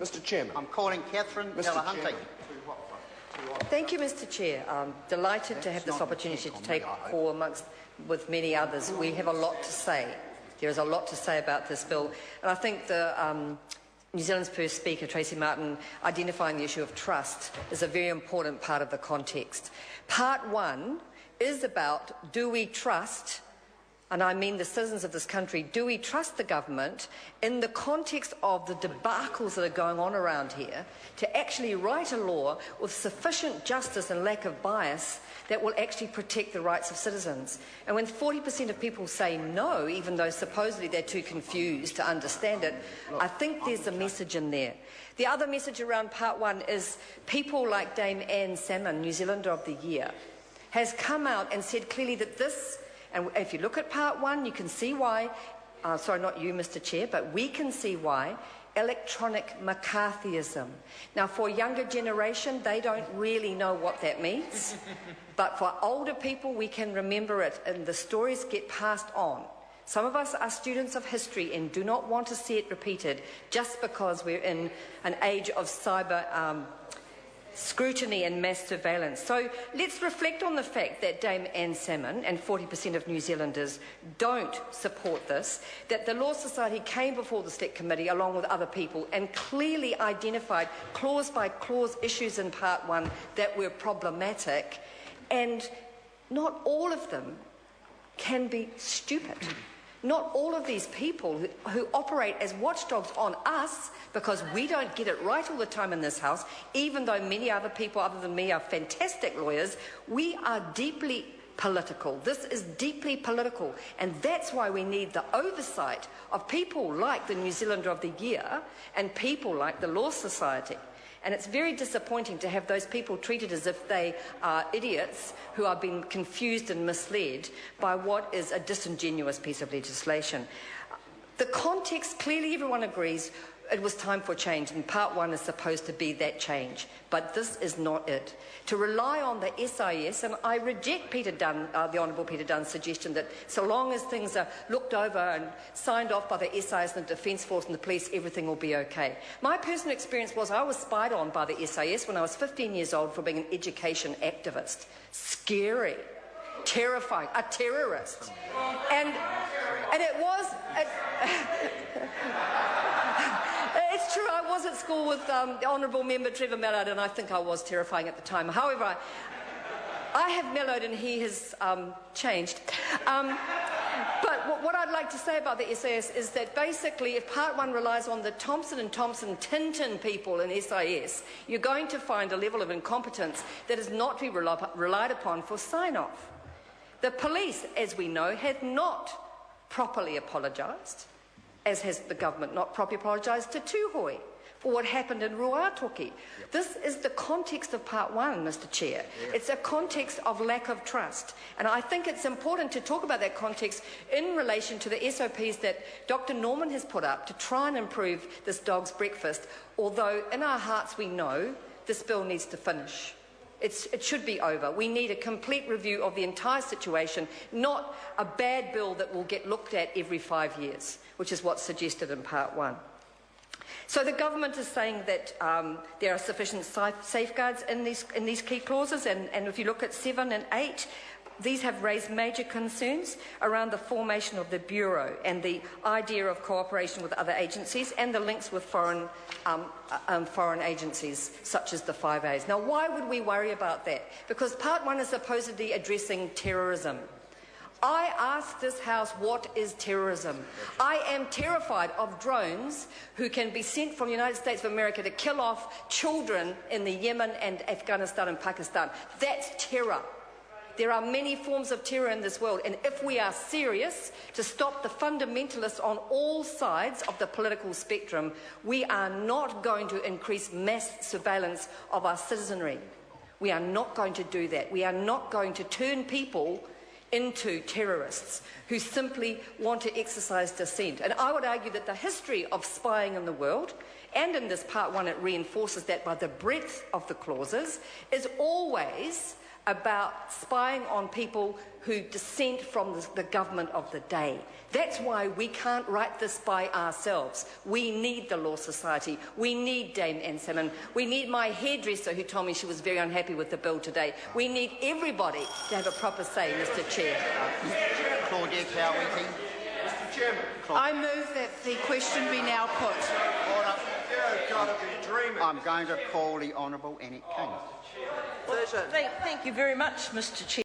Mr Chairman. I'm calling Catherine Delahunty. Thank you, Mr Chair. I'm delighted to have this opportunity to take a call with many others. We have a lot to say. There is a lot to say about this bill, and I think the New Zealand's first speaker, Tracy Martin, identifying the issue of trust is a very important part of the context. Part one is about, do we trust, and I mean the citizens of this country, do we trust the government in the context of the debacles that are going on around here to actually write a law with sufficient justice and lack of bias that will actually protect the rights of citizens? And when 40% of people say no, even though supposedly they're too confused to understand it, I think there's a message in there. The other message around part one is people like Dame Anne Salmon, New Zealander of the Year, has come out and said clearly that this, and if you look at part one, you can see why, sorry, not you, Mr Chair, but we can see why, electronic McCarthyism. Now, for a younger generation, they don't really know what that means, but for older people, we can remember it, and the stories get passed on. Some of us are students of history and do not want to see it repeated just because we're in an age of cyber scrutiny and mass surveillance. So let's reflect on the fact that Dame Anne Salmon and 40% of New Zealanders don't support this, that the Law Society came before the Select Committee along with other people and clearly identified clause by clause issues in part one that were problematic, and not all of them can be stupid. Not all of these people who operate as watchdogs on us, because we don't get it right all the time in this House, even though many other people other than me are fantastic lawyers, we are deeply political. This is deeply political, and that's why we need the oversight of people like the New Zealander of the Year and people like the Law Society. And it's very disappointing to have those people treated as if they are idiots who are being confused and misled by what is a disingenuous piece of legislation. The context, clearly everyone agrees it was time for change, and part one is supposed to be that change, but this is not it. To rely on the SIS, and I reject Peter Dunn, the Honourable Peter Dunn's suggestion that so long as things are looked over and signed off by the SIS and the Defence Force and the police, everything will be okay. My personal experience was I was spied on by the SIS when I was 15 years old for being an education activist. Scary. Terrifying. A terrorist. And it was... It's true, I was at school with the Honourable Member Trevor Mallard, and I think I was terrifying at the time. However, I have mellowed and he has changed. But what I'd like to say about the SIS is that basically if part one relies on the Thompson & Thompson Tintin people in SIS, you're going to find a level of incompetence that is not to be relied upon for sign-off. The police, as we know, have not properly apologised, as has the government not properly apologised to Tūhoe for what happened in Ruatoki. Yep. This is the context of part one, Mr Chair. Yeah. It's a context of lack of trust. And I think it's important to talk about that context in relation to the SOPs that Dr Norman has put up to try and improve this dog's breakfast, although in our hearts we know this bill needs to finish. It should be over. We need a complete review of the entire situation, not a bad bill that will get looked at every 5 years, which is what's suggested in part one. So the government is saying that there are sufficient safeguards in these key clauses, and if you look at 7 and 8, these have raised major concerns around the formation of the Bureau and the idea of cooperation with other agencies and the links with foreign agencies such as the 5As. Now, why would we worry about that? Because part one is supposedly addressing terrorism. I ask this House, what is terrorism? I am terrified of drones who can be sent from the United States of America to kill off children in the Yemen and Afghanistan and Pakistan. That's terror. There are many forms of terror in this world, and if we are serious to stop the fundamentalists on all sides of the political spectrum, we are not going to increase mass surveillance of our citizenry. We are not going to do that. We are not going to turn people into terrorists who simply want to exercise dissent. And I would argue that the history of spying in the world, and in this part one it reinforces that by the breadth of the clauses, is always about spying on people who dissent from the government of the day. That's why we can't write this by ourselves. We need the Law Society. We need Dame Anne Salmon. We need my hairdresser who told me she was very unhappy with the bill today. We need everybody to have a proper say, Mr. Chair. Claudia Cowie. Mr. Chairman, I move that the question be now put. order. You've got to be dreaming. I'm going to call the Honourable Annette King. Pleasure. Thank you very much, Mr. Chair.